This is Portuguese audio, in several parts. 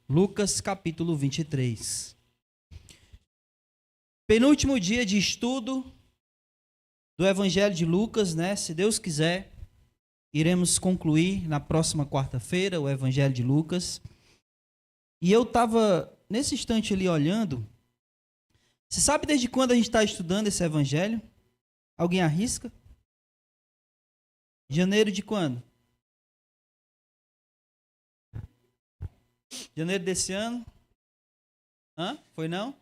Lucas capítulo 23. Penúltimo dia de estudo do Evangelho de Lucas, né? Se Deus quiser, iremos concluir na próxima quarta-feira o Evangelho de Lucas. E eu estava nesse instante ali olhando. Você sabe desde quando a gente está estudando esse Evangelho? Alguém arrisca? Janeiro de quando? Janeiro desse ano? Hã? Foi não?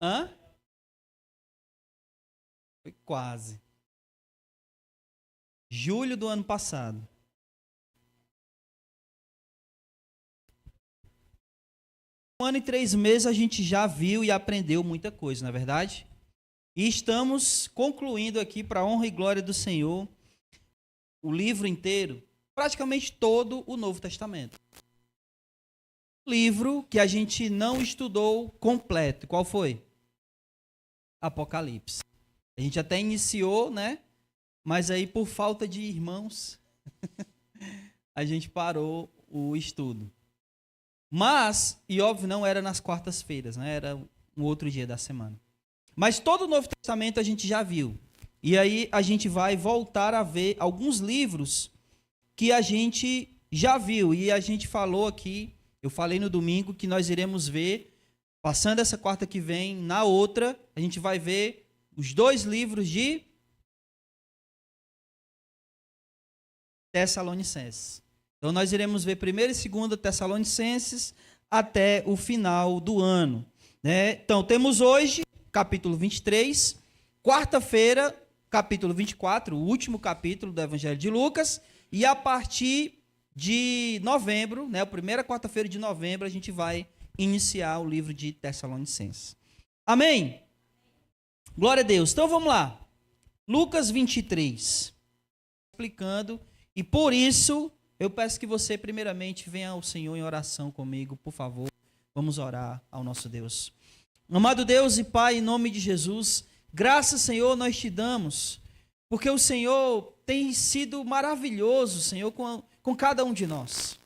Hã? Foi quase. Julho do ano passado. Um ano e 3 meses a gente já viu e aprendeu muita coisa, não é verdade? E estamos concluindo aqui, para a honra e glória do Senhor, o livro inteiro, praticamente todo o Novo Testamento. Livro que a gente não estudou completo. Qual foi? Apocalipse. A gente até iniciou, né? Mas aí, por falta de irmãos, a gente parou o estudo. Mas, e óbvio, não era nas quartas-feiras, né? Era um outro dia da semana. Mas todo o Novo Testamento a gente já viu. E aí a gente vai voltar a ver alguns livros que a gente já viu. E a gente falou aqui, eu falei no domingo, que nós iremos ver, passando essa quarta que vem, na outra, a gente vai ver os 2 livros de Tessalonicenses. Então nós iremos ver 1ª e 2ª Tessalonicenses até o final do ano, né? Então temos hoje capítulo 23, quarta-feira, capítulo 24, o último capítulo do Evangelho de Lucas, e a partir de novembro, né, a primeira quarta-feira de novembro, a gente vai iniciar o livro de Tessalonicenses. Amém? Glória a Deus. Então vamos lá. Lucas 23. Explicando, e por isso eu peço que você primeiramente venha ao Senhor em oração comigo, por favor. Vamos orar ao nosso Deus. Amado Deus e Pai, em nome de Jesus, graças, Senhor, nós te damos, porque o Senhor tem sido maravilhoso, Senhor, com cada um de nós.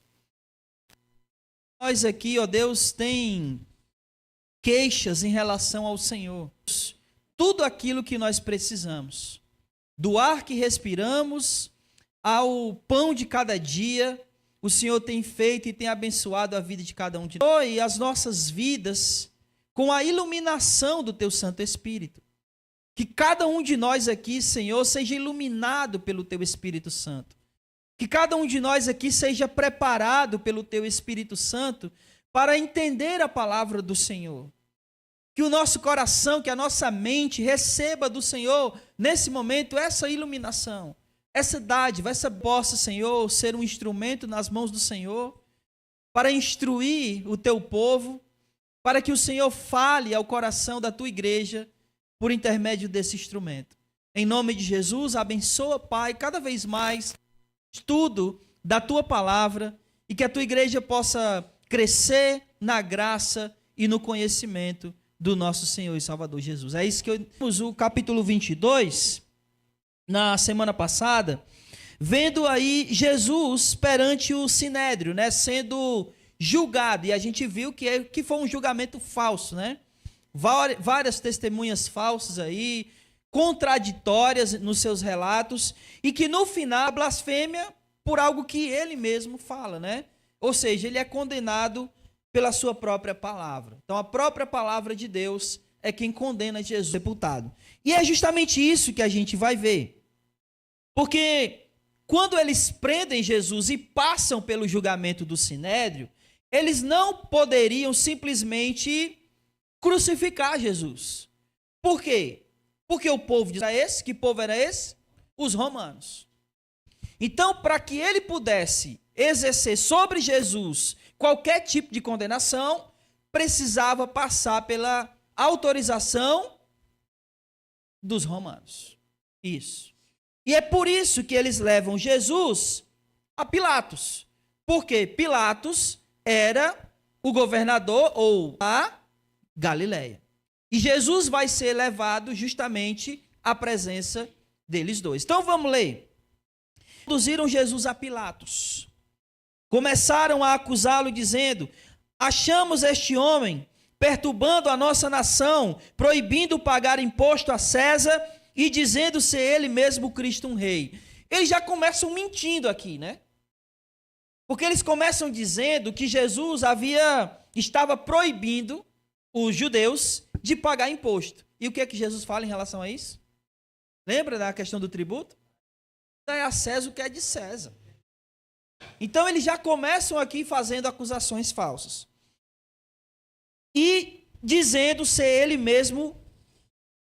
Nós aqui, ó Deus, tem queixas em relação ao Senhor. Tudo aquilo que nós precisamos, do ar que respiramos ao pão de cada dia, o Senhor tem feito e tem abençoado a vida de cada um de nós. E as nossas vidas com a iluminação do Teu Santo Espírito. Que cada um de nós aqui, Senhor, seja iluminado pelo Teu Espírito Santo. Que cada um de nós aqui seja preparado pelo Teu Espírito Santo para entender a palavra do Senhor. Que o nosso coração, que a nossa mente receba do Senhor, nesse momento, essa iluminação, essa dádiva, essa possa, Senhor, ser um instrumento nas mãos do Senhor para instruir o Teu povo, para que o Senhor fale ao coração da Tua igreja por intermédio desse instrumento. Em nome de Jesus, abençoa, Pai, cada vez mais estudo da Tua palavra e que a Tua igreja possa crescer na graça e no conhecimento do nosso Senhor e Salvador Jesus. É isso que eu temos o capítulo 22, na semana passada, vendo aí Jesus perante o Sinédrio, né, sendo julgado, e a gente viu que foi um julgamento falso, né? Várias testemunhas falsas aí, contraditórias nos seus relatos, e que no final blasfêmia por algo que ele mesmo fala, né? Ou seja, ele é condenado pela sua própria palavra. Então a própria palavra de Deus é quem condena Jesus, sepultado. E é justamente isso que a gente vai ver. Porque quando eles prendem Jesus e passam pelo julgamento do Sinédrio, eles não poderiam simplesmente crucificar Jesus. Por quê? Porque o povo era esse. Que povo era esse? Os romanos. Então, para que ele pudesse exercer sobre Jesus qualquer tipo de condenação, precisava passar pela autorização dos romanos. Isso. E é por isso que eles levam Jesus a Pilatos. Porque Pilatos era o governador ou a Galileia. E Jesus vai ser levado justamente à presença deles dois. Então vamos ler. Conduziram Jesus a Pilatos. Começaram a acusá-lo, dizendo: achamos este homem perturbando a nossa nação, proibindo pagar imposto a César e dizendo ser ele mesmo Cristo um rei. Eles já começam mentindo aqui, né? Porque eles começam dizendo que Jesus estava proibindo os judeus de pagar imposto. E o que é que Jesus fala em relação a isso? Lembra da questão do tributo? É a César o que é de César. Então eles já começam aqui fazendo acusações falsas. E dizendo ser ele mesmo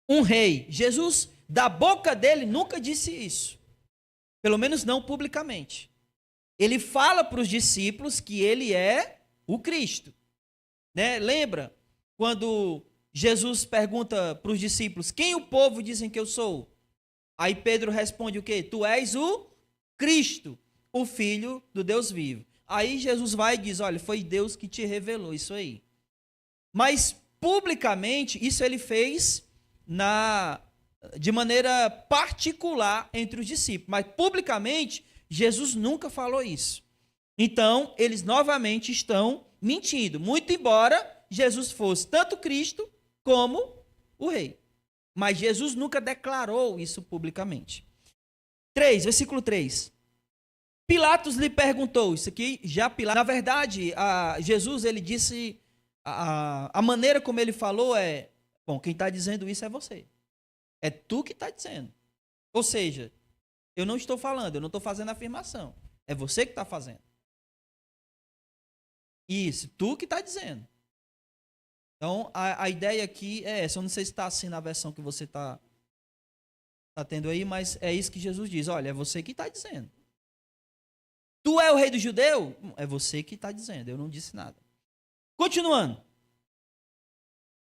um rei. Jesus, da boca dele, nunca disse isso. Pelo menos não publicamente. Ele fala para os discípulos que ele é o Cristo. Né? Lembra quando Jesus pergunta para os discípulos: quem o povo dizem que eu sou? Aí Pedro responde o quê? Tu és o Cristo, o Filho do Deus vivo. Aí Jesus vai e diz: olha, foi Deus que te revelou isso aí. Mas publicamente, isso ele fez de maneira particular entre os discípulos. Mas publicamente, Jesus nunca falou isso. Então, eles novamente estão mentindo. Muito embora Jesus fosse tanto Cristo como o rei. Mas Jesus nunca declarou isso publicamente. 3, versículo 3. Pilatos lhe perguntou, isso aqui já Pilatos, na verdade, Jesus ele disse, a maneira como ele falou é, bom, quem está dizendo isso é você. É tu que está dizendo. Ou seja, eu não estou falando, eu não estou fazendo afirmação. É você que está fazendo. Isso, tu que está dizendo. Então, a ideia aqui é essa. Eu não sei se está assim na versão que você está tendo aí, mas é isso que Jesus diz. Olha, é você que está dizendo. Tu é o rei do judeu? É você que está dizendo, eu não disse nada. Continuando.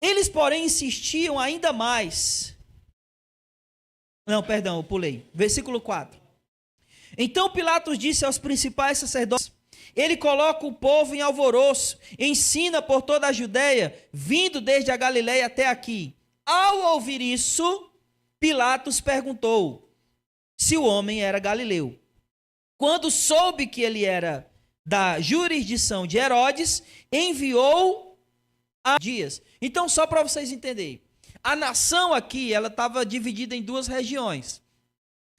Eles, porém, insistiam ainda mais. Não, perdão, eu pulei. Versículo 4. Então Pilatos disse aos principais sacerdotes: ele coloca o povo em alvoroço, ensina por toda a Judeia, vindo desde a Galileia até aqui. Ao ouvir isso, Pilatos perguntou se o homem era galileu. Quando soube que ele era da jurisdição de Herodes, enviou a dias. Então, só para vocês entenderem, a nação aqui, ela estava dividida em duas regiões.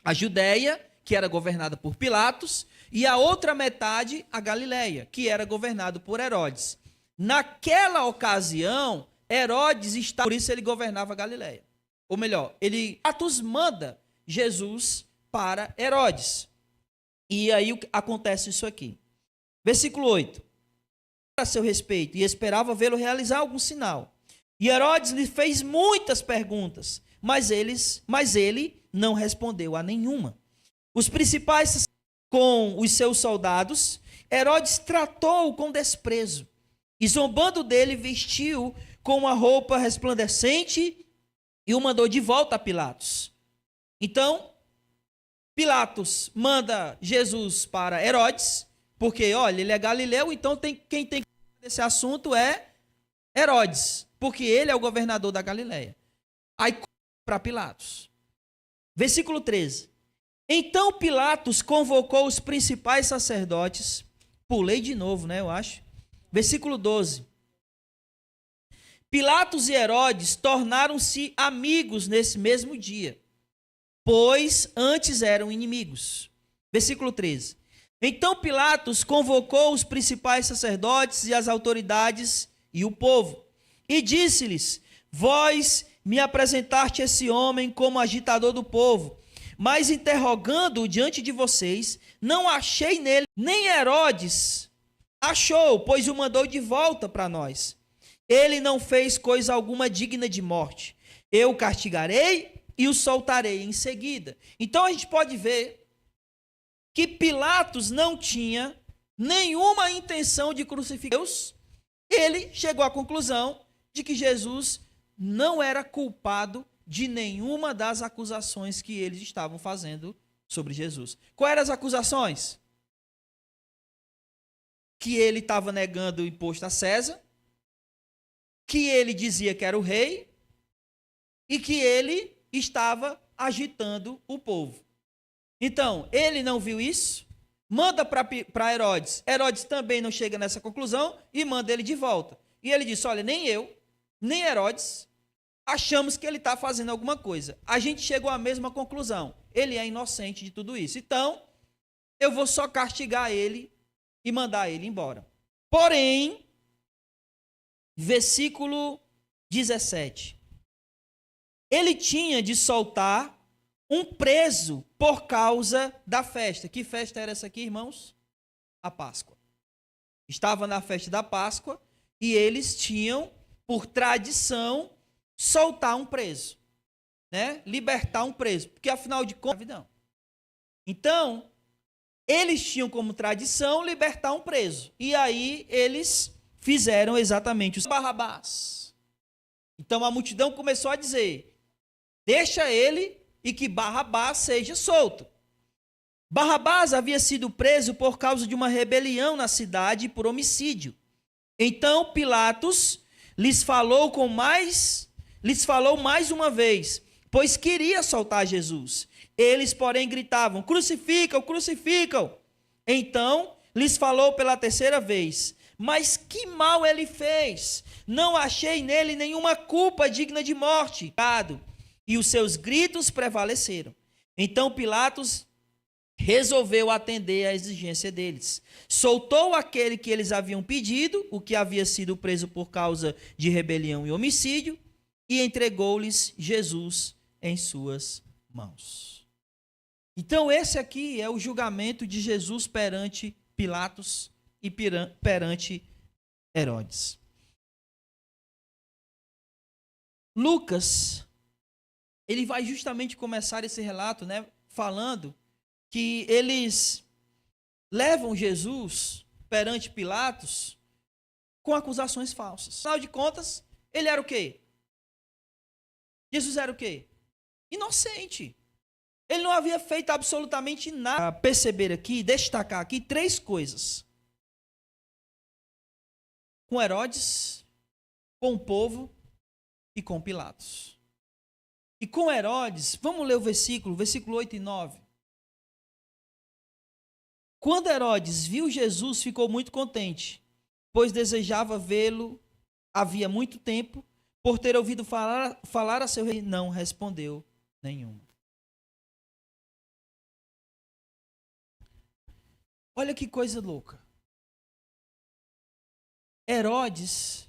A Judéia, que era governada por Pilatos, e a outra metade, a Galileia, que era governada por Herodes. Naquela ocasião, Herodes estava, por isso ele governava a Galileia. Ou melhor, Pilatos manda Jesus para Herodes. E aí acontece isso aqui. Versículo 8. A seu respeito, e esperava vê-lo realizar algum sinal. E Herodes lhe fez muitas perguntas, mas ele não respondeu a nenhuma. Os principais com os seus soldados, Herodes tratou-o com desprezo, e zombando dele, vestiu com uma roupa resplandecente e o mandou de volta a Pilatos. Então, Pilatos manda Jesus para Herodes, porque, olha, ele é galileu, então quem tem que falar desse assunto é Herodes, porque ele é o governador da Galileia. Aí, para Pilatos. Versículo 13. Então Pilatos convocou os principais sacerdotes, pulei de novo, né, eu acho. Versículo 12. Pilatos e Herodes tornaram-se amigos nesse mesmo dia, pois antes eram inimigos. Versículo 13. Então Pilatos convocou os principais sacerdotes e as autoridades e o povo, e disse-lhes: vós me apresentaste esse homem como agitador do povo, mas interrogando-o diante de vocês, não achei nele, nem Herodes achou, pois o mandou de volta para nós. Ele não fez coisa alguma digna de morte. Eu o castigarei e o soltarei em seguida. Então a gente pode ver que Pilatos não tinha nenhuma intenção de crucificar Deus. Ele chegou à conclusão de que Jesus não era culpado de nenhuma das acusações que eles estavam fazendo sobre Jesus. Quais eram as acusações? Que ele estava negando o imposto a César, que ele dizia que era o rei e que ele estava agitando o povo. Então, ele não viu isso, manda para Herodes. Herodes também não chega nessa conclusão e manda ele de volta. E ele disse, olha, nem eu, nem Herodes, achamos que ele está fazendo alguma coisa. A gente chegou à mesma conclusão. Ele é inocente de tudo isso. Então, eu vou só castigar ele e mandar ele embora. Porém, versículo 17. Ele tinha de soltar um preso por causa da festa. Que festa era essa aqui, irmãos? A Páscoa. Estava na festa da Páscoa e eles tinham, por tradição, soltar um preso, né? Libertar um preso, porque afinal de contas, não. Então, eles tinham como tradição libertar um preso. E aí eles fizeram exatamente os Barrabás. Então a multidão começou a dizer: deixa ele e que Barrabás seja solto. Barrabás havia sido preso por causa de uma rebelião na cidade e por homicídio. Então Pilatos lhes falou mais uma vez, pois queria soltar Jesus. Eles, porém, gritavam: crucificam, crucificam. Então lhes falou pela terceira vez: mas que mal ele fez? Não achei nele nenhuma culpa digna de morte. E os seus gritos prevaleceram. Então Pilatos resolveu atender à exigência deles. Soltou aquele que eles haviam pedido, o que havia sido preso por causa de rebelião e homicídio, e entregou-lhes Jesus em suas mãos. Então esse aqui é o julgamento de Jesus perante Pilatos e perante Herodes. Lucas, ele vai justamente começar esse relato, né, falando que eles levam Jesus perante Pilatos com acusações falsas. Afinal de contas, ele era o quê? Jesus era o quê? Inocente. Ele não havia feito absolutamente nada. Para perceber aqui, destacar aqui três coisas. Com Herodes, com o povo e com Pilatos. E com Herodes, vamos ler o versículo 8 e 9. Quando Herodes viu Jesus, ficou muito contente, pois desejava vê-lo havia muito tempo, por ter ouvido falar a seu rei, não respondeu nenhuma. Olha que coisa louca. Herodes,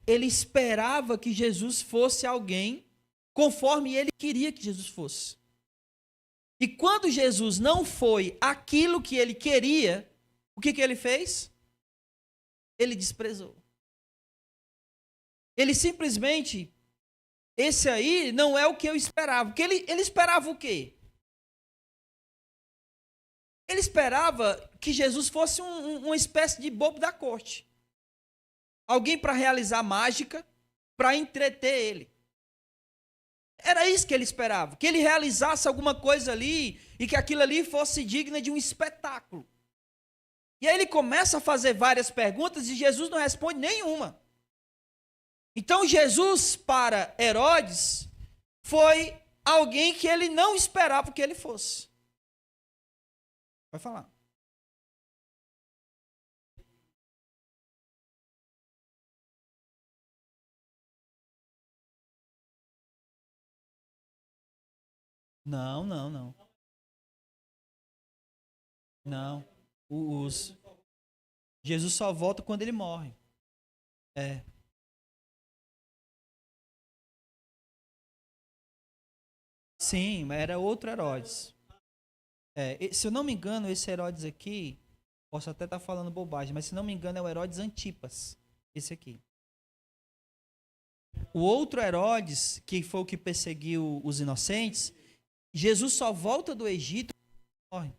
ele esperava que Jesus fosse alguém conforme ele queria que Jesus fosse. E quando Jesus não foi aquilo que ele queria, o que ele fez? Ele desprezou. Ele simplesmente, esse aí não é o que eu esperava. Porque ele esperava o quê? Ele esperava que Jesus fosse uma espécie de bobo da corte. Alguém para realizar mágica, para entreter ele. Era isso que ele esperava, que ele realizasse alguma coisa ali e que aquilo ali fosse digno de um espetáculo. E aí ele começa a fazer várias perguntas e Jesus não responde nenhuma. Então Jesus, para Herodes, foi alguém que ele não esperava que ele fosse. Vai falar. Não. Não. Jesus só volta quando ele morre. É. Sim, mas era outro Herodes. Se eu não me engano, esse Herodes aqui, posso até estar falando bobagem, mas se não me engano é o Herodes Antipas. Esse aqui. O outro Herodes, que foi o que perseguiu os inocentes, Jesus só volta do Egito e morre.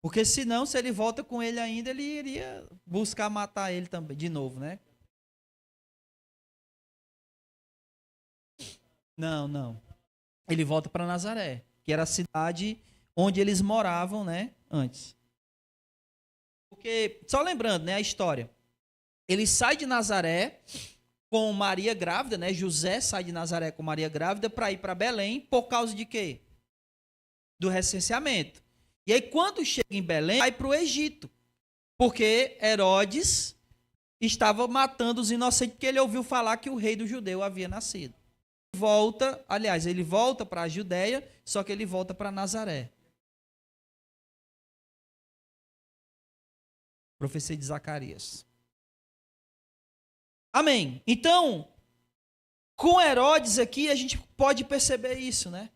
Porque senão, se ele volta com ele ainda, ele iria buscar matar ele também, de novo, né? Não. Ele volta para Nazaré, que era a cidade onde eles moravam, né, antes. Porque, só lembrando, né, a história. Ele sai de Nazaré com Maria grávida, né? José sai de Nazaré com Maria grávida para ir para Belém, por causa de quê? Do recenseamento. E aí, quando chega em Belém, vai para o Egito, porque Herodes estava matando os inocentes, porque ele ouviu falar que o rei do judeu havia nascido. Ele volta para a Judéia, só que ele volta para Nazaré. Profecia de Zacarias. Amém. Então, com Herodes aqui, a gente pode perceber isso, né?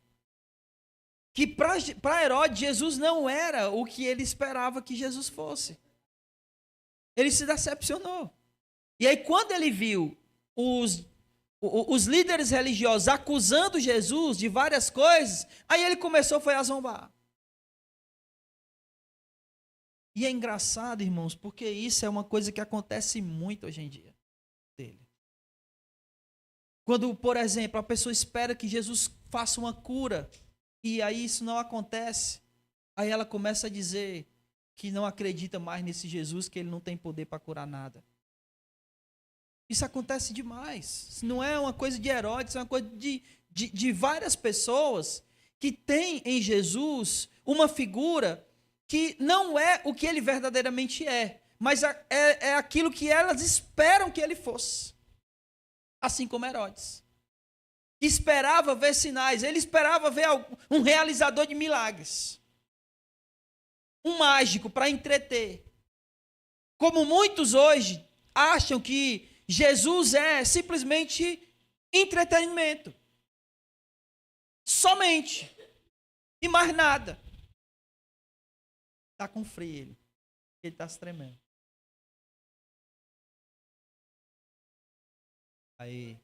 Que para Herodes, Jesus não era o que ele esperava que Jesus fosse. Ele se decepcionou. E aí, quando ele viu os líderes religiosos acusando Jesus de várias coisas, aí ele foi a zombar. E é engraçado, irmãos, porque isso é uma coisa que acontece muito hoje em dia. Quando, por exemplo, a pessoa espera que Jesus faça uma cura, e aí isso não acontece, aí ela começa a dizer que não acredita mais nesse Jesus, que ele não tem poder para curar nada. Isso acontece demais. Isso não é uma coisa de Herodes, é uma coisa de várias pessoas que têm em Jesus uma figura que não é o que ele verdadeiramente é, mas é aquilo que elas esperam que ele fosse. Assim como Herodes. Esperava ver sinais, ele esperava ver um realizador de milagres. Um mágico para entreter. Como muitos hoje acham que Jesus é simplesmente entretenimento. Somente. E mais nada. Está com frio ele está se tremendo. Aí.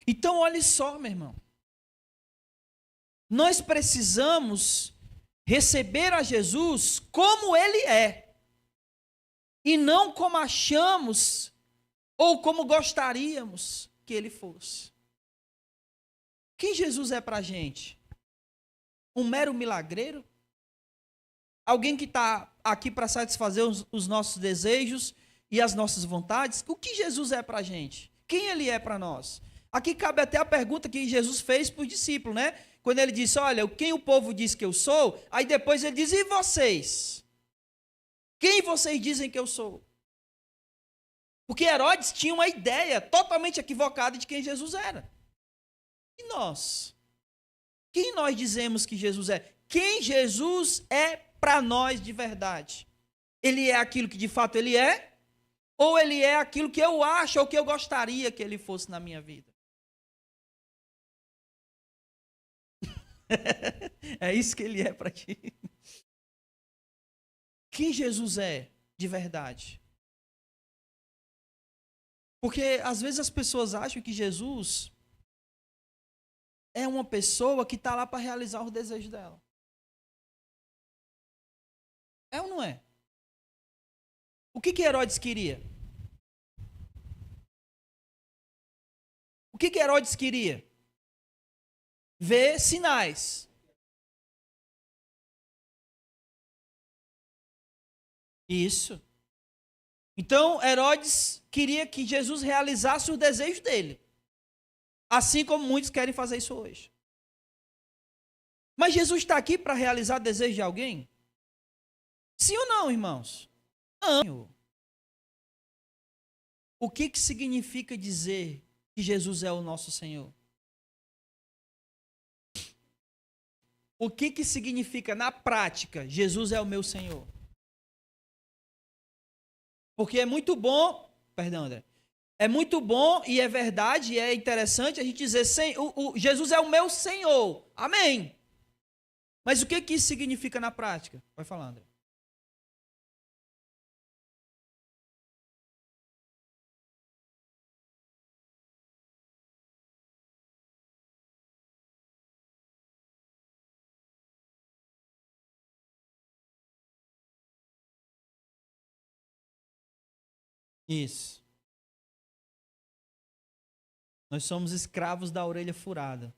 Então, olhe só, meu irmão. Nós precisamos receber a Jesus como ele é. E não como achamos ou como gostaríamos que ele fosse. Quem Jesus é para a gente? Um mero milagreiro? Alguém que está aqui para satisfazer os nossos desejos e as nossas vontades? O que Jesus é para a gente? Quem ele é para nós? Aqui cabe até a pergunta que Jesus fez para os discípulos, né? Quando ele disse, olha, quem o povo diz que eu sou? Aí depois ele diz, e vocês? Quem vocês dizem que eu sou? Porque Herodes tinha uma ideia totalmente equivocada de quem Jesus era. E nós? Quem nós dizemos que Jesus é? Quem Jesus é para nós de verdade? Ele é aquilo que de fato ele é? Ou ele é aquilo que eu acho ou que eu gostaria que ele fosse na minha vida? É isso que ele é para ti. Quem Jesus é de verdade? Porque às vezes as pessoas acham que Jesus é uma pessoa que está lá para realizar os desejos dela. É ou não é? O que Herodes queria? O que Herodes queria? Ver sinais. Isso. Então, Herodes queria que Jesus realizasse o desejo dele. Assim como muitos querem fazer isso hoje. Mas Jesus está aqui para realizar desejo de alguém? Sim ou não, irmãos? Não. O que significa dizer que Jesus é o nosso Senhor? O que significa na prática, Jesus é o meu Senhor? Porque é muito bom, perdão, André, é muito bom e é verdade, e é interessante a gente dizer, Jesus é o meu Senhor, amém. Mas o que isso significa na prática? Vai falar, André. Isso. Nós somos escravos da orelha furada.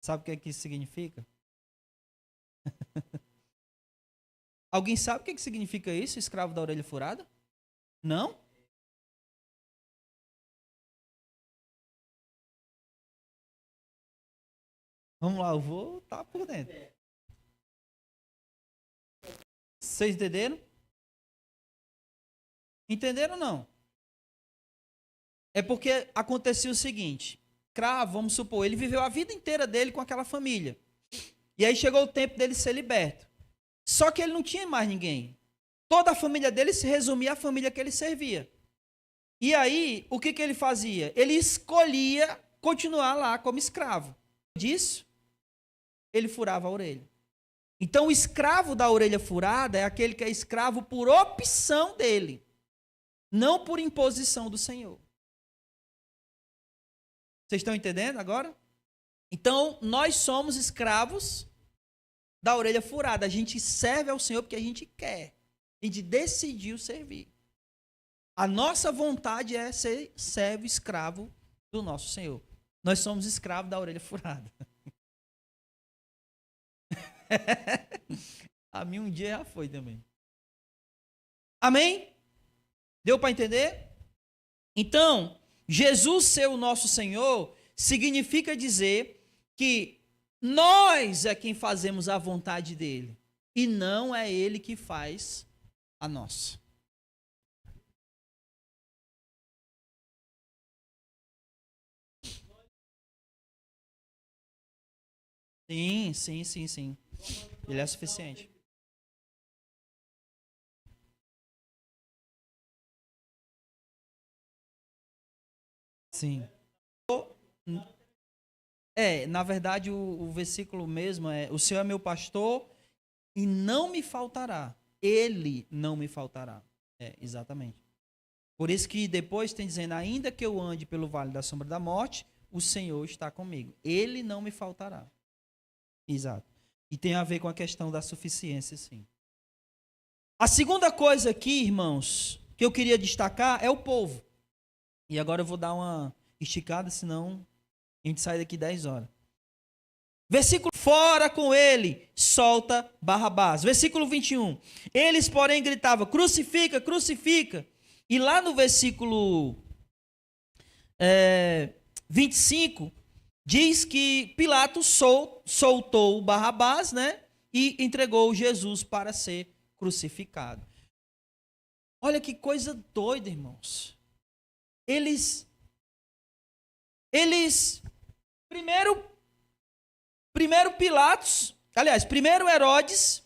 Sabe o que isso significa? Alguém sabe o que significa isso, escravo da orelha furada? Não? Vamos lá, eu vou estar por dentro. Vocês entenderam? Entenderam ou não? É porque acontecia o seguinte: escravo, vamos supor, ele viveu a vida inteira dele com aquela família. E aí chegou o tempo dele ser liberto. Só que ele não tinha mais ninguém. Toda a família dele se resumia à família que ele servia. E aí, o que ele fazia? Ele escolhia continuar lá como escravo. Disso, ele furava a orelha. Então, o escravo da orelha furada é aquele que é escravo por opção dele, não por imposição do Senhor. Vocês estão entendendo agora? Então, nós somos escravos da orelha furada. A gente serve ao Senhor porque a gente quer. A gente decidiu servir. A nossa vontade é ser servo, escravo do nosso Senhor. Nós somos escravos da orelha furada. A mim um dia já foi também. Amém? Deu para entender? Então, Jesus ser o nosso Senhor significa dizer que nós é quem fazemos a vontade dele e não é ele que faz a nossa. Sim. Ele é suficiente. Sim. Na verdade, o versículo mesmo é: o Senhor é meu pastor e não me faltará. Ele não me faltará. Exatamente. Por isso que depois tem dizendo: ainda que eu ande pelo vale da sombra da morte, o Senhor está comigo. Ele não me faltará. Exato. E tem a ver com a questão da suficiência, sim. A segunda coisa aqui, irmãos, que eu queria destacar é o povo. E agora eu vou dar uma esticada, senão a gente sai daqui 10 horas. Versículo: fora com ele, solta Barrabás. Versículo 21. Eles, porém, gritavam: crucifica, crucifica. E lá no versículo 25, diz que Pilatos soltou Barrabás, né? E entregou Jesus para ser crucificado. Olha que coisa doida, irmãos. Eles primeiro Pilatos, aliás, primeiro Herodes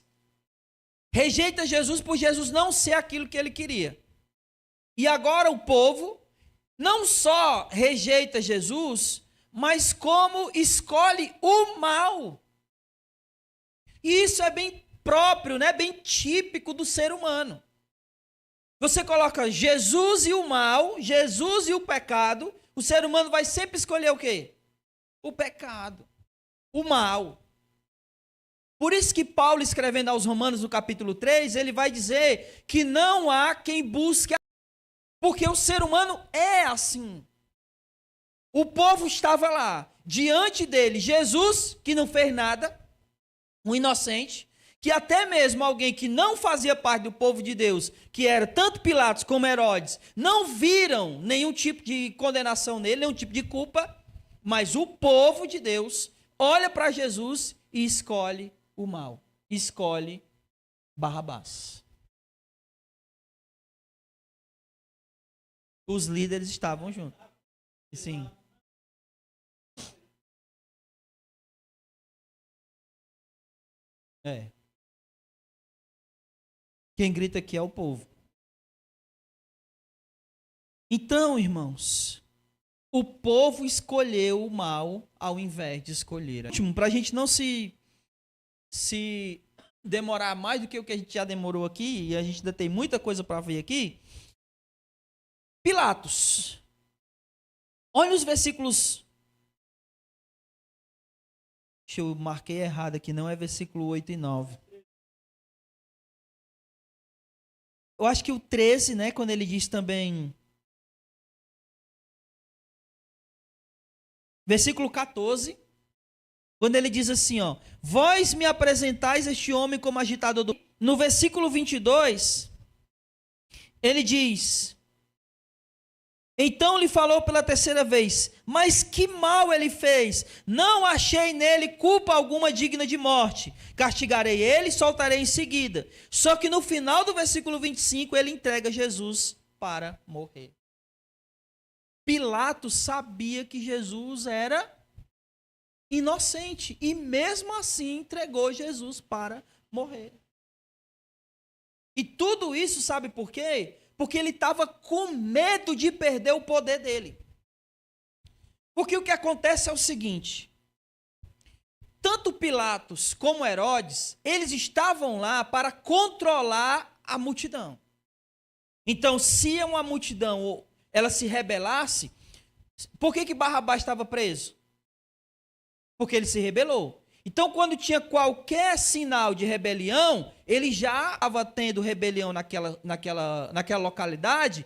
rejeita Jesus por Jesus não ser aquilo que ele queria. E agora o povo não só rejeita Jesus, mas como escolhe o mal. E isso é bem próprio, né? Bem típico do ser humano. Você coloca Jesus e o mal, Jesus e o pecado, o ser humano vai sempre escolher o quê? O pecado, o mal. Por isso que Paulo, escrevendo aos Romanos no capítulo 3, ele vai dizer que não há quem busque a... Porque o ser humano é assim. O povo estava lá, diante dele, Jesus, que não fez nada, um inocente, que até mesmo alguém que não fazia parte do povo de Deus, que era tanto Pilatos como Herodes, não viram nenhum tipo de condenação nele, nenhum tipo de culpa, mas o povo de Deus olha para Jesus e escolhe o mal, escolhe Barrabás. Os líderes estavam juntos. Sim. Quem grita aqui é o povo. Então, irmãos, o povo escolheu o mal ao invés de escolher. Para a gente não se demorar mais do que o que a gente já demorou aqui, e a gente ainda tem muita coisa para ver aqui. Pilatos. Olha os versículos. Eu marquei errado aqui, não é versículo 8 e 9. Eu acho que o 13, né, quando ele diz também... Versículo 14, quando ele diz assim, ó: vós me apresentais este homem como agitador do... no versículo 22, ele diz: então lhe falou pela terceira vez, mas que mal ele fez? Não achei nele culpa alguma digna de morte. Castigarei ele e soltarei em seguida. Só que no final do versículo 25, ele entrega Jesus para morrer. Pilatos sabia que Jesus era inocente e mesmo assim entregou Jesus para morrer. E tudo isso, sabe por quê? Porque ele estava com medo de perder o poder dele. Porque o que acontece é o seguinte: tanto Pilatos como Herodes, eles estavam lá para controlar a multidão. Então, se uma multidão ela se rebelasse, por que Barrabás estava preso? Porque ele se rebelou. Então, quando tinha qualquer sinal de rebelião, ele já estava tendo rebelião naquela localidade,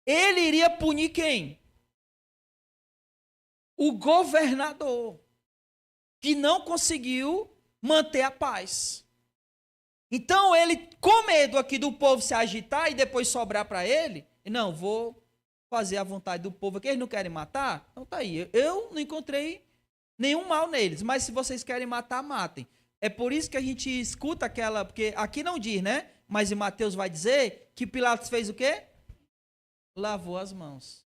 ele iria punir quem? O governador, que não conseguiu manter a paz. Então, ele, com medo aqui do povo se agitar e depois sobrar para ele, não, vou fazer a vontade do povo aqui, eles não querem matar? Então tá aí, eu não encontrei nenhum mal neles, mas se vocês querem matar, matem. É por isso que a gente escuta aquela, porque aqui não diz, né? Mas em Mateus vai dizer que Pilatos fez o quê? Lavou as mãos.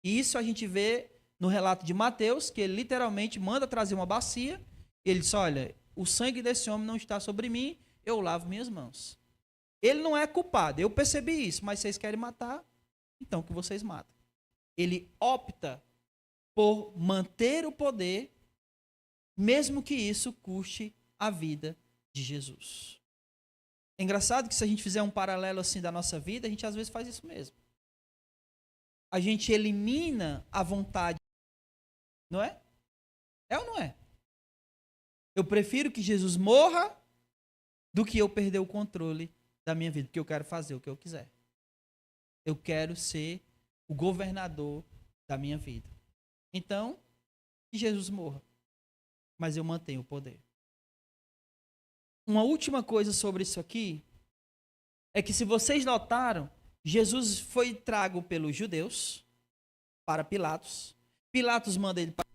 E isso a gente vê no relato de Mateus, que ele literalmente manda trazer uma bacia, e ele diz, olha, o sangue desse homem não está sobre mim, eu lavo minhas mãos. Ele não é culpado, eu percebi isso, mas vocês querem matar, então que vocês matem. Ele opta por manter o poder, mesmo que isso custe a vida de Jesus. É engraçado que se a gente fizer um paralelo assim da nossa vida, a gente às vezes faz isso mesmo. A gente elimina a vontade, não é? É ou não é? Eu prefiro que Jesus morra do que eu perder o controle da minha vida, porque eu quero fazer o que eu quiser. Eu quero ser o governador da minha vida. Então, que Jesus morra, mas eu mantenho o poder. Uma última coisa sobre isso aqui é que, se vocês notaram, Jesus foi trago pelos judeus para Pilatos. Pilatos manda ele para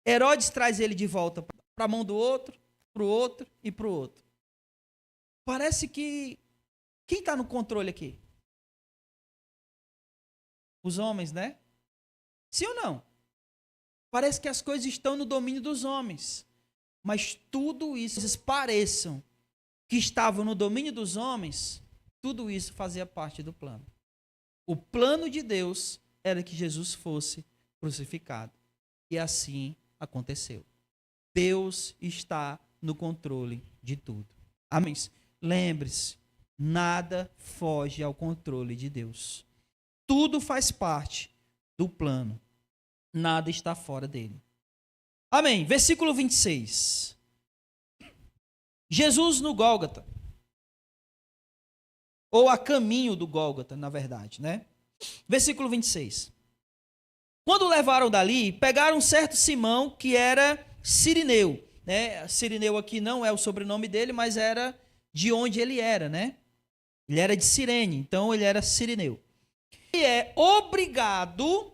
Herodes, traz ele de volta para a mão do outro, para o outro e para o outro. Parece que quem está no controle aqui? Os homens, né? Sim ou não? Parece que as coisas estão no domínio dos homens. Mas tudo isso, eles pareçam que estavam no domínio dos homens, tudo isso fazia parte do plano. O plano de Deus era que Jesus fosse crucificado. E assim aconteceu. Deus está no controle de tudo. Amém? Lembre-se, nada foge ao controle de Deus. Tudo faz parte do plano. Nada está fora dele. Amém. Versículo 26. Jesus no Gólgota. Ou a caminho do Gólgota, na verdade, né? Versículo 26. Quando o levaram dali, pegaram um certo Simão, que era Cirineu, né? Cirineu aqui não é o sobrenome dele, mas era de onde ele era, né? Ele era de Cirene, então ele era Cirineu. E é obrigado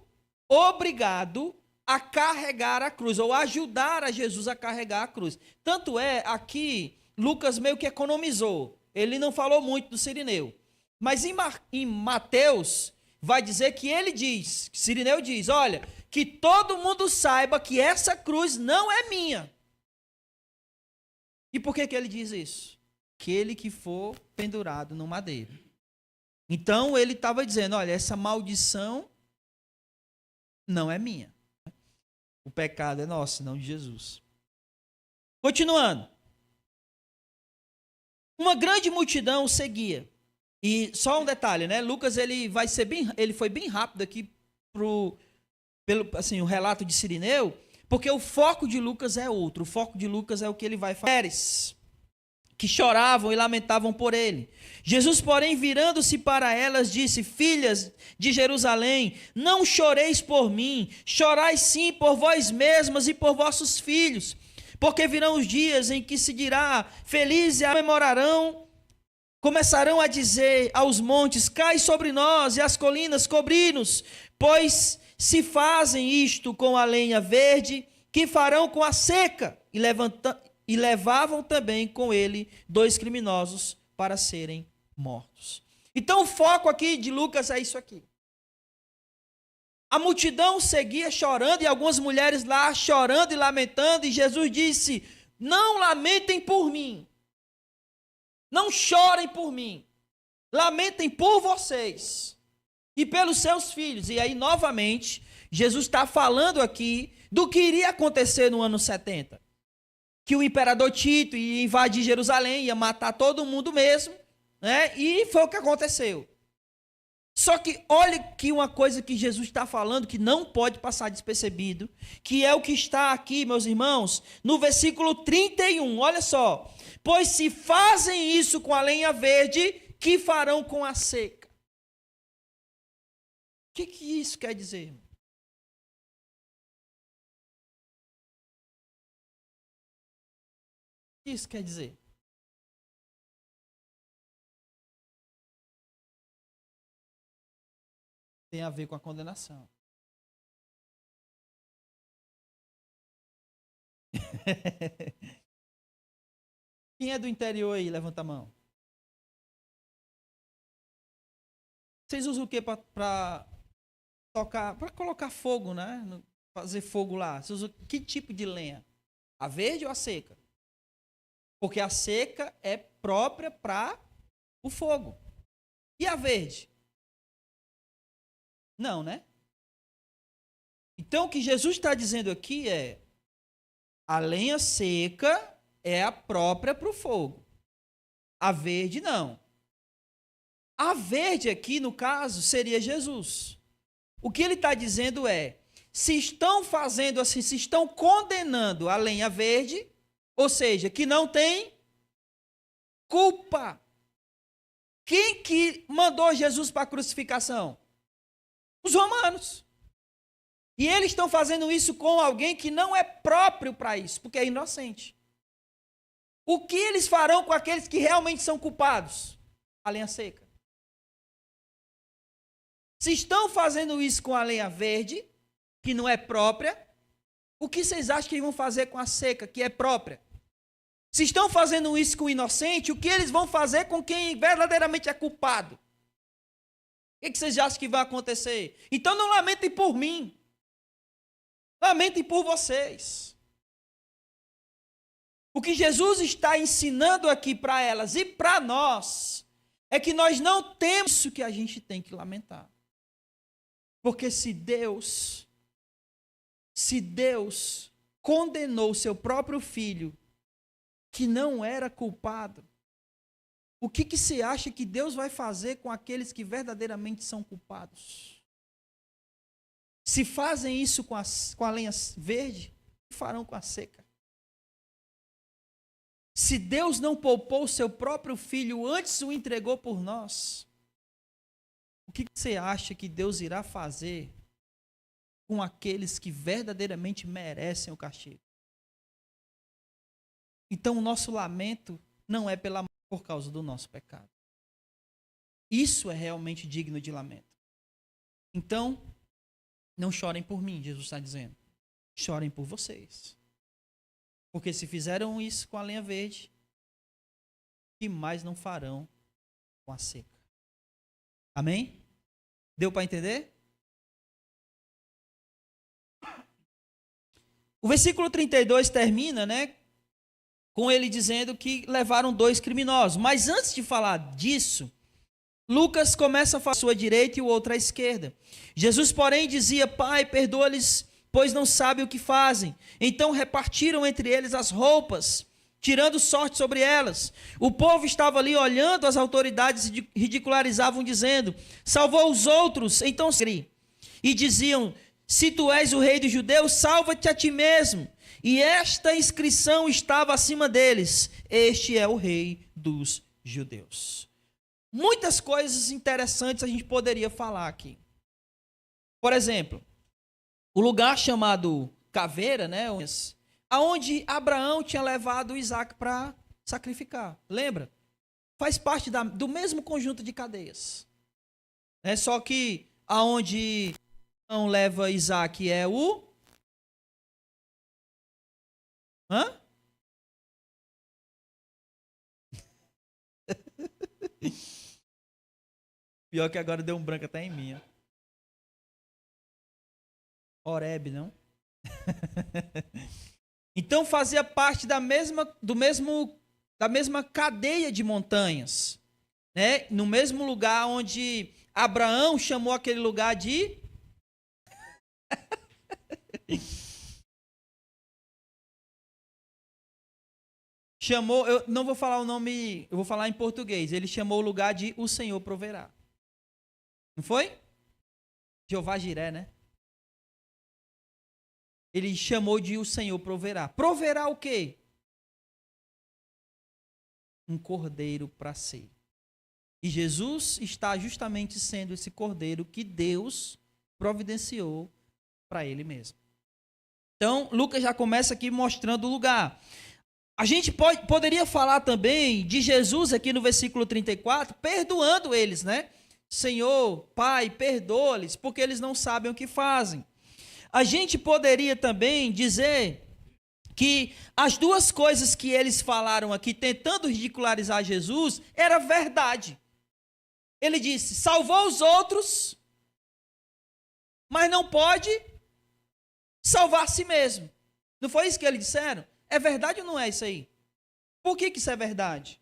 a carregar a cruz, ou ajudar a Jesus a carregar a cruz. Tanto é, aqui, Lucas meio que economizou. Ele não falou muito do Cirineu. Mas em Mateus, vai dizer que ele diz, Cirineu diz, olha, que todo mundo saiba que essa cruz não é minha. E por que ele diz isso? Aquele que for pendurado no madeiro. Então, ele estava dizendo, olha, essa maldição não é minha. O pecado é nosso, não de Jesus. Continuando. Uma grande multidão o seguia. E só um detalhe, né? Lucas ele foi bem rápido aqui pelo assim, o relato de Cirineu, porque o foco de Lucas é outro. O foco de Lucas é o que ele vai falar. Mulheres que choravam e lamentavam por ele. Jesus, porém, virando-se para elas, disse: filhas de Jerusalém, não choreis por mim, chorai sim por vós mesmas e por vossos filhos, porque virão os dias em que se dirá: felizes memorarão começarão a dizer aos montes: cai sobre nós, e às colinas cobri-nos, pois se fazem isto com a lenha verde, que farão com a seca? E levavam também com ele 2 criminosos para serem mortos. Então o foco aqui de Lucas é isso aqui. A multidão seguia chorando, e algumas mulheres lá chorando e lamentando, e Jesus disse: não lamentem por mim, não chorem por mim, lamentem por vocês e pelos seus filhos. E aí, novamente, Jesus está falando aqui do que iria acontecer no ano 70. Que o imperador Tito ia invadir Jerusalém, ia matar todo mundo mesmo, né? E foi o que aconteceu. Só que olha que uma coisa que Jesus está falando que não pode passar despercebido, que é o que está aqui, meus irmãos, no versículo 31, olha só. Pois se fazem isso com a lenha verde, que farão com a seca? O que isso quer dizer? O que isso quer dizer? Tem a ver com a condenação. Quem é do interior aí? Levanta a mão. Vocês usam o que para tocar, para colocar fogo, né? Fazer fogo lá. Vocês usam que tipo de lenha? A verde ou a seca? Porque a seca é própria para o fogo. E a verde? Não, né? Então o que Jesus está dizendo aqui é: a lenha seca é a própria para o fogo. A verde não. A verde aqui, no caso, seria Jesus. O que ele está dizendo é: se estão fazendo assim, se estão condenando a lenha verde, ou seja, que não tem culpa. Quem que mandou Jesus para a crucificação? Os romanos. E eles estão fazendo isso com alguém que não é próprio para isso, porque é inocente. O que eles farão com aqueles que realmente são culpados? A lenha seca. Se estão fazendo isso com a lenha verde, que não é própria, o que vocês acham que eles vão fazer com a seca, que é própria? Se estão fazendo isso com o inocente, o que eles vão fazer com quem verdadeiramente é culpado? O que vocês acham que vai acontecer? Então não lamentem por mim. Lamentem por vocês. O que Jesus está ensinando aqui para elas e para nós é que nós não temos isso que a gente tem que lamentar. Porque se Deus condenou o seu próprio filho, que não era culpado, o que você acha que Deus vai fazer com aqueles que verdadeiramente são culpados? Se fazem isso com a lenha verde, o que farão com a seca? Se Deus não poupou o seu próprio filho, antes o entregou por nós, o que você acha que Deus irá fazer com aqueles que verdadeiramente merecem o castigo? Então o nosso lamento não é por causa do nosso pecado. Isso é realmente digno de lamento. Então, não chorem por mim, Jesus está dizendo. Chorem por vocês. Porque se fizeram isso com a lenha verde, o que mais não farão com a seca? Amém? Deu para entender? O versículo 32 termina, né, com ele dizendo que levaram 2 criminosos. Mas antes de falar disso, Lucas começa a falar à sua direita e o outro à esquerda. Jesus, porém, dizia: Pai, perdoa-lhes, pois não sabem o que fazem. Então repartiram entre eles as roupas, tirando sorte sobre elas. O povo estava ali olhando as autoridades e ridicularizavam, dizendo: salvou os outros, então e diziam: se tu és o rei dos judeus, salva-te a ti mesmo. E esta inscrição estava acima deles: este é o rei dos judeus. Muitas coisas interessantes a gente poderia falar aqui. Por exemplo, o lugar chamado Caveira, né, aonde Abraão tinha levado Isaac para sacrificar. Lembra? faz parte do mesmo conjunto de cadeias. Só que aonde não leva Isaac é o... Hã? Pior que agora deu um branco até em mim. Ó. Horebe, não? Então fazia parte da mesma cadeia de montanhas, né? No mesmo lugar onde Abraão chamou aquele lugar de chamou, eu não vou falar o nome, eu vou falar em português. Ele chamou o lugar de o Senhor proverá. Não foi? Jeová Jiré, né? Ele chamou de o Senhor proverá. Proverá o quê? Um cordeiro para ser. E Jesus está justamente sendo esse cordeiro que Deus providenciou para ele mesmo. Então, Lucas já começa aqui mostrando o lugar. A gente poderia falar também de Jesus aqui no versículo 34, perdoando eles, né? Senhor, Pai, perdoa-lhes, porque eles não sabem o que fazem. A gente poderia também dizer que as duas coisas que eles falaram aqui, tentando ridicularizar Jesus, era verdade. Ele disse, salvou os outros, mas não pode salvar a si mesmo. Não foi isso que eles disseram? É verdade ou não é isso aí? Por que isso é verdade?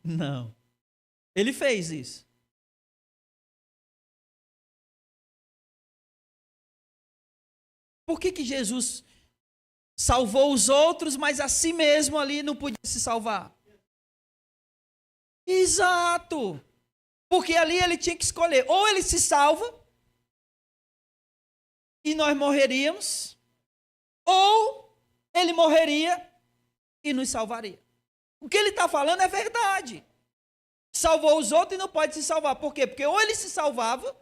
Não. Ele fez isso. Por que Jesus salvou os outros, mas a si mesmo ali não podia se salvar? Exato. Porque ali ele tinha que escolher. Ou ele se salva e nós morreríamos, ou ele morreria e nos salvaria. O que ele está falando é verdade. Salvou os outros e não pode se salvar. Por quê? Porque ou ele se salvava,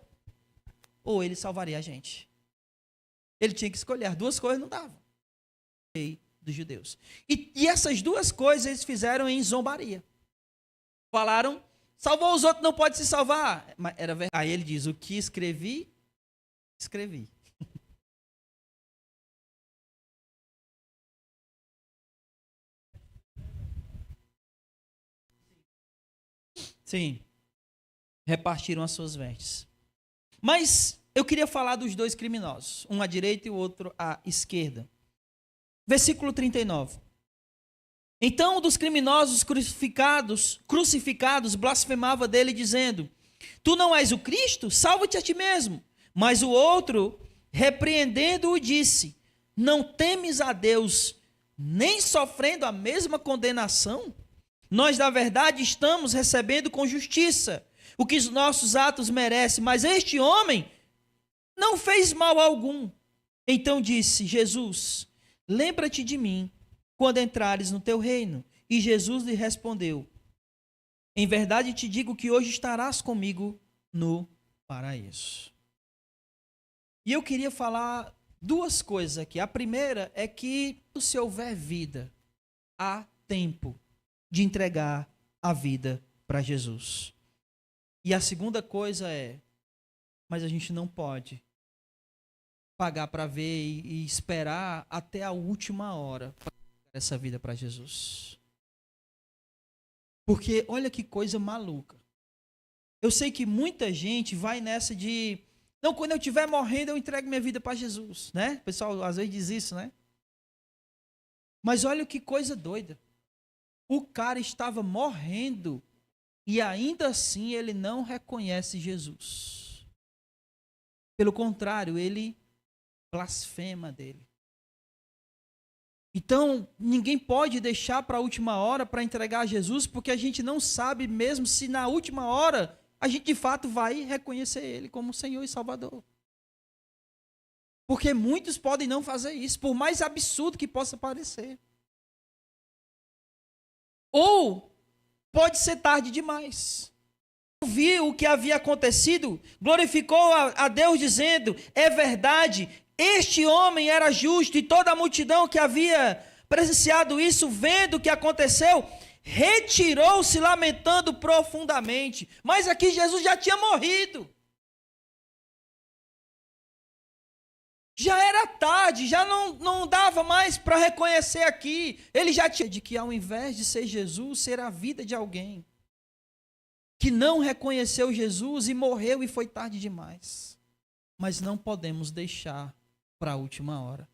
ou ele salvaria a gente. Ele tinha que escolher. As duas coisas não davam. Rei dos judeus. E essas duas coisas eles fizeram em zombaria. Falaram, salvou os outros, não pode se salvar. Mas era verdade. Aí ele diz, o que escrevi, escrevi. Sim. Repartiram as suas vestes. Mas eu queria falar dos dois criminosos, um à direita e o outro à esquerda. Versículo 39. Então, um dos criminosos crucificados blasfemava dele, dizendo, tu não és o Cristo? Salva-te a ti mesmo. Mas o outro, repreendendo-o, disse, não temes a Deus, nem sofrendo a mesma condenação? Nós, na verdade, estamos recebendo com justiça o que os nossos atos merecem, mas este homem não fez mal algum. Então disse Jesus, lembra-te de mim quando entrares no teu reino. E Jesus lhe respondeu, em verdade te digo que hoje estarás comigo no paraíso. E eu queria falar duas coisas aqui. A primeira é que se houver vida, há tempo de entregar a vida para Jesus. E a segunda coisa é, mas a gente não pode pagar para ver e esperar até a última hora para dar essa vida para Jesus. Porque olha que coisa maluca. Eu sei que muita gente vai nessa de, não, quando eu estiver morrendo eu entrego minha vida para Jesus, né? O pessoal às vezes diz isso, né? Mas olha que coisa doida. O cara estava morrendo e ainda assim ele não reconhece Jesus. Pelo contrário, ele blasfema dele. Então, ninguém pode deixar para a última hora para entregar a Jesus, porque a gente não sabe mesmo se na última hora a gente de fato vai reconhecer ele como Senhor e Salvador. Porque muitos podem não fazer isso, por mais absurdo que possa parecer. Ou pode ser tarde demais. Viu o que havia acontecido, glorificou a Deus dizendo, é verdade, Este homem era justo, e toda a multidão que havia presenciado isso, vendo o que aconteceu, retirou-se lamentando profundamente. Mas aqui Jesus já tinha morrido. Já era tarde, já não dava mais para reconhecer aqui. Ele já tinha de que ao invés de ser Jesus, ser a vida de alguém que não reconheceu Jesus e morreu e foi tarde demais. Mas não podemos deixar para a última hora.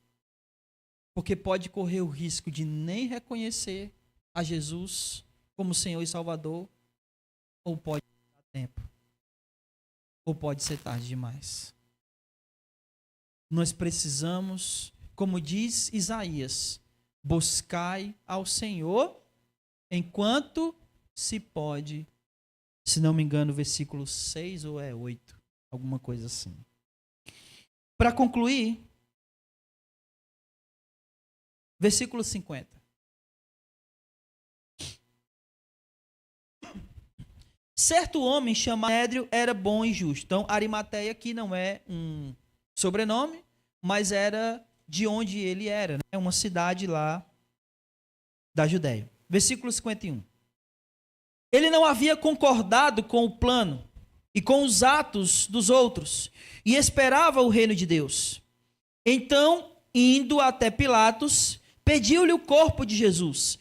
Porque pode correr o risco de nem reconhecer a Jesus como Senhor e Salvador, ou pode dar tempo, ou pode ser tarde demais. Nós precisamos, como diz Isaías, buscai ao Senhor enquanto se pode. Se não me engano, versículo 6 ou 8, alguma coisa assim. Para concluir, versículo 50. Certo homem chamado Nédrio era bom e justo. Então, Arimateia aqui não é um sobrenome, mas era de onde ele era, né? Uma cidade lá da Judéia. Versículo 51. Ele não havia concordado com o plano e com os atos dos outros, e esperava o reino de Deus. Então, indo até Pilatos, pediu-lhe o corpo de Jesus,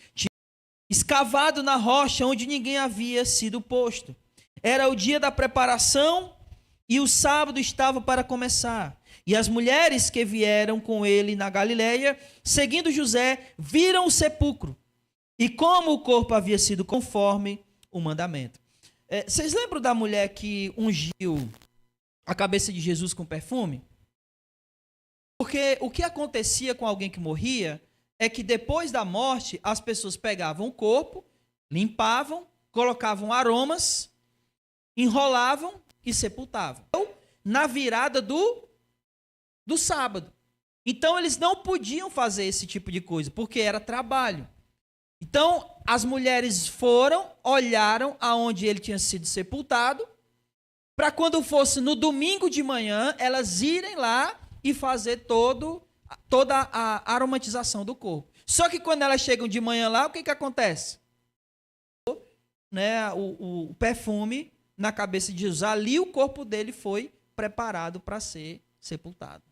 escavado na rocha onde ninguém havia sido posto. Era o dia da preparação e o sábado estava para começar. E as mulheres que vieram com ele na Galileia, seguindo José, viram o sepulcro. E como o corpo havia sido conforme o mandamento. Vocês lembram da mulher que ungiu a cabeça de Jesus com perfume? Porque o que acontecia com alguém que morria é que depois da morte, as pessoas pegavam o corpo, limpavam, colocavam aromas, enrolavam e sepultavam. Na virada do sábado. Então, eles não podiam fazer esse tipo de coisa, porque era trabalho. Então, as mulheres foram, olharam aonde ele tinha sido sepultado, para quando fosse no domingo de manhã, elas irem lá e fazer toda a aromatização do corpo. Só que quando elas chegam de manhã lá, o que acontece? Né, o perfume na cabeça de Jesus. Ali o corpo dele foi preparado para ser sepultado.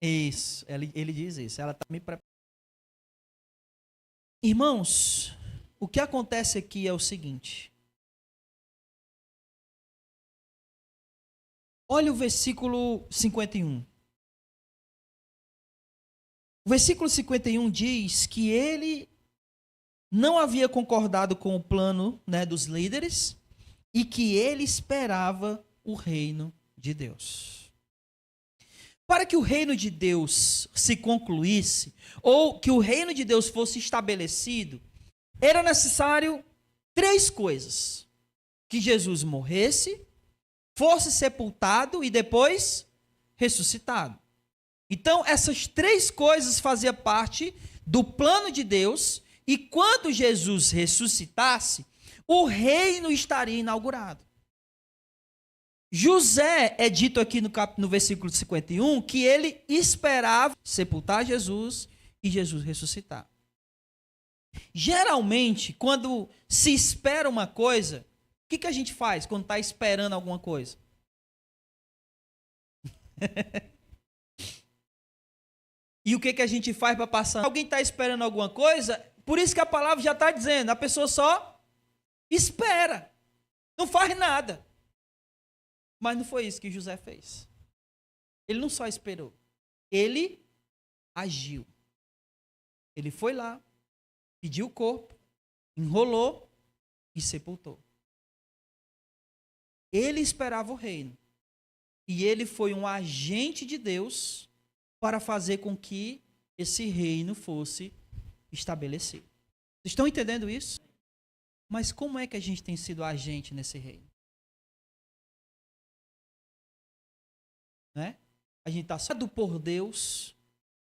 Isso, ele diz isso. Ela está me preparando. Irmãos, o que acontece aqui é o seguinte. Olha o versículo 51. O versículo 51 diz que ele não havia concordado com o plano, né, dos líderes e que ele esperava o reino de Deus. Para que o reino de Deus se concluísse, ou que o reino de Deus fosse estabelecido, era necessário 3 coisas: que Jesus morresse, fosse sepultado e depois ressuscitado. Então, essas 3 coisas faziam parte do plano de Deus, e quando Jesus ressuscitasse, o reino estaria inaugurado. José é dito aqui no versículo 51 que ele esperava sepultar Jesus e Jesus ressuscitar. Geralmente, quando se espera uma coisa, o que a gente faz quando está esperando alguma coisa? E o que a gente faz para passar? Alguém está esperando alguma coisa, por isso que a palavra já está dizendo, a pessoa só espera, não faz nada. Mas não foi isso que José fez. Ele não só esperou, ele agiu. Ele foi lá, pediu o corpo, enrolou e sepultou. Ele esperava o reino. E ele foi um agente de Deus para fazer com que esse reino fosse estabelecido. Vocês estão entendendo isso? Mas como é que a gente tem sido agente nesse reino? Né? A gente está só por Deus,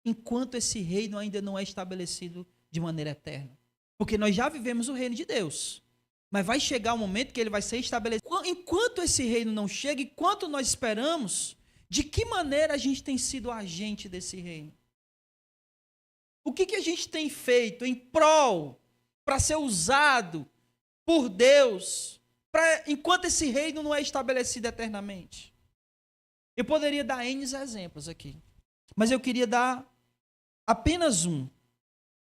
enquanto esse reino ainda não é estabelecido de maneira eterna. Porque nós já vivemos o reino de Deus. Mas vai chegar um momento que ele vai ser estabelecido. Enquanto esse reino não chega, enquanto nós esperamos, de que maneira a gente tem sido agente desse reino? O que a gente tem feito em prol para ser usado por Deus, enquanto esse reino não é estabelecido eternamente? Eu poderia dar N exemplos aqui, mas eu queria dar apenas um.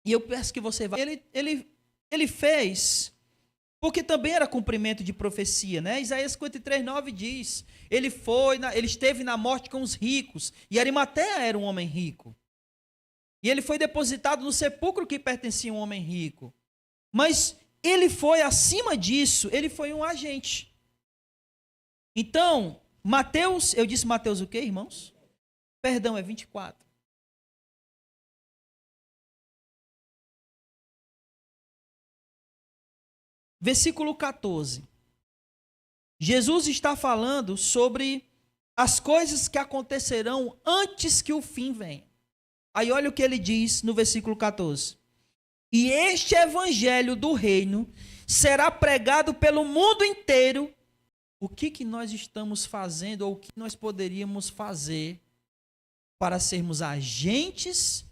E eu peço que você vá. Ele fez, porque também era cumprimento de profecia, né? Isaías 53:9 diz: ele esteve na morte com os ricos, e Arimateia era um homem rico. E ele foi depositado no sepulcro que pertencia a um homem rico. Mas ele foi, acima disso, ele foi um agente. Então, Mateus, eu disse Mateus o quê, irmãos? Perdão, é 24. Versículo 14. Jesus está falando sobre as coisas que acontecerão antes que o fim venha. Aí olha o que ele diz no versículo 14. E este evangelho do reino será pregado pelo mundo inteiro. O que nós estamos fazendo, ou o que nós poderíamos fazer para sermos agentes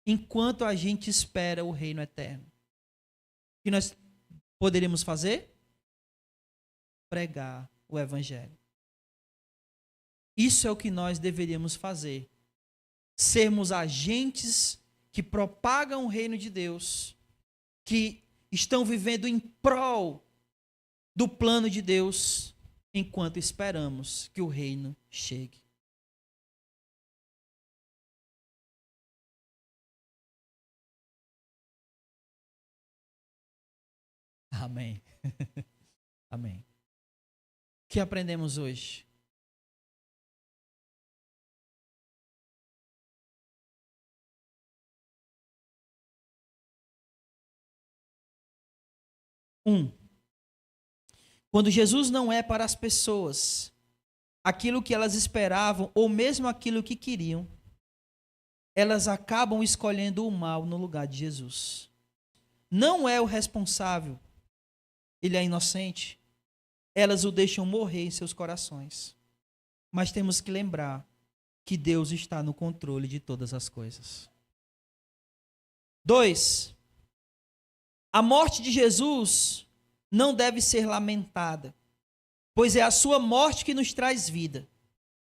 enquanto a gente espera o reino eterno? O que nós poderíamos fazer? Pregar o evangelho. Isso é o que nós deveríamos fazer. Sermos agentes que propagam o reino de Deus, que estão vivendo em prol do plano de Deus, enquanto esperamos que o reino chegue. Amém. Amém. O que aprendemos hoje? Quando Jesus não é para as pessoas aquilo que elas esperavam, ou mesmo aquilo que queriam, elas acabam escolhendo o mal no lugar de Jesus. Não é o responsável, ele é inocente, elas o deixam morrer em seus corações. Mas temos que lembrar que Deus está no controle de todas as coisas. 2. A morte de Jesus não deve ser lamentada, pois é a sua morte que nos traz vida.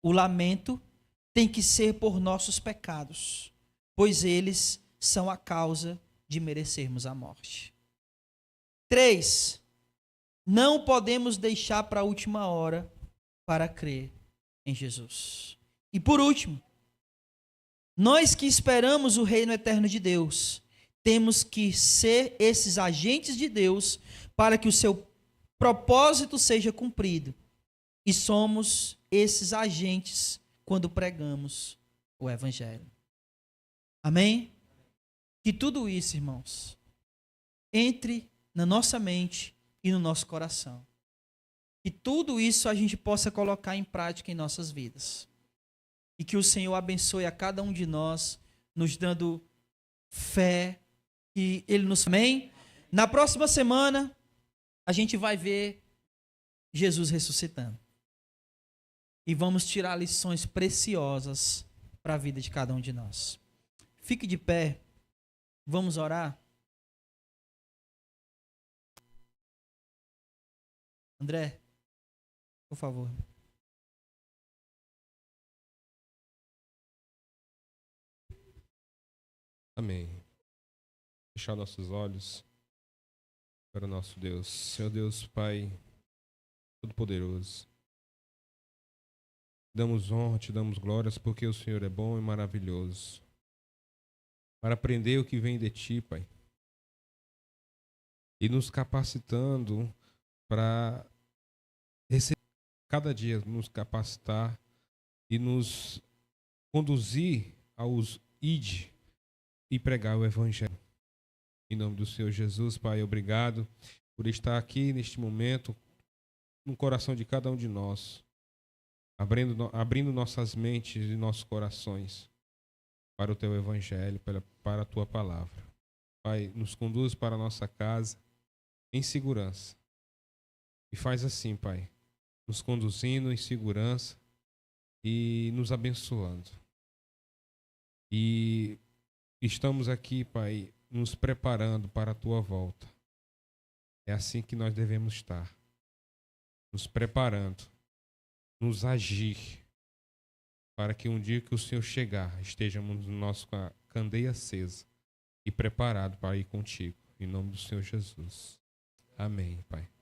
O lamento tem que ser por nossos pecados, pois eles são a causa de merecermos a morte. 3. Não podemos deixar para a última hora para crer em Jesus. E por último, nós que esperamos o reino eterno de Deus, temos que ser esses agentes de Deus para que o seu propósito seja cumprido. E somos esses agentes quando pregamos o evangelho. Amém? Que tudo isso, irmãos, entre na nossa mente e no nosso coração. E tudo isso a gente possa colocar em prática em nossas vidas. E que o Senhor abençoe a cada um de nós, nos dando fé, e Ele nos... Amém? Na próxima semana, a gente vai ver Jesus ressuscitando. E vamos tirar lições preciosas para a vida de cada um de nós. Fique de pé, vamos orar. André, por favor. Amém. Fechar nossos olhos para o nosso Deus. Senhor Deus, Pai Todo-Poderoso, damos honra, te damos glórias, porque o Senhor é bom e maravilhoso. Para aprender o que vem de Ti, Pai. E nos capacitando para receber, cada dia nos capacitar e nos conduzir aos ide e pregar o Evangelho. Em nome do Senhor Jesus, Pai, obrigado por estar aqui neste momento, no coração de cada um de nós, abrindo nossas mentes e nossos corações para o Teu Evangelho, para a Tua Palavra. Pai, nos conduz para a nossa casa em segurança, E faz assim, Pai, nos conduzindo em segurança e nos abençoando. E estamos aqui, Pai, nos preparando para a Tua volta. É assim que nós devemos estar, nos preparando, nos agir, para que um dia que o Senhor chegar, estejamos no nosso com a candeia acesa e preparado para ir contigo. Em nome do Senhor Jesus. Amém, Pai.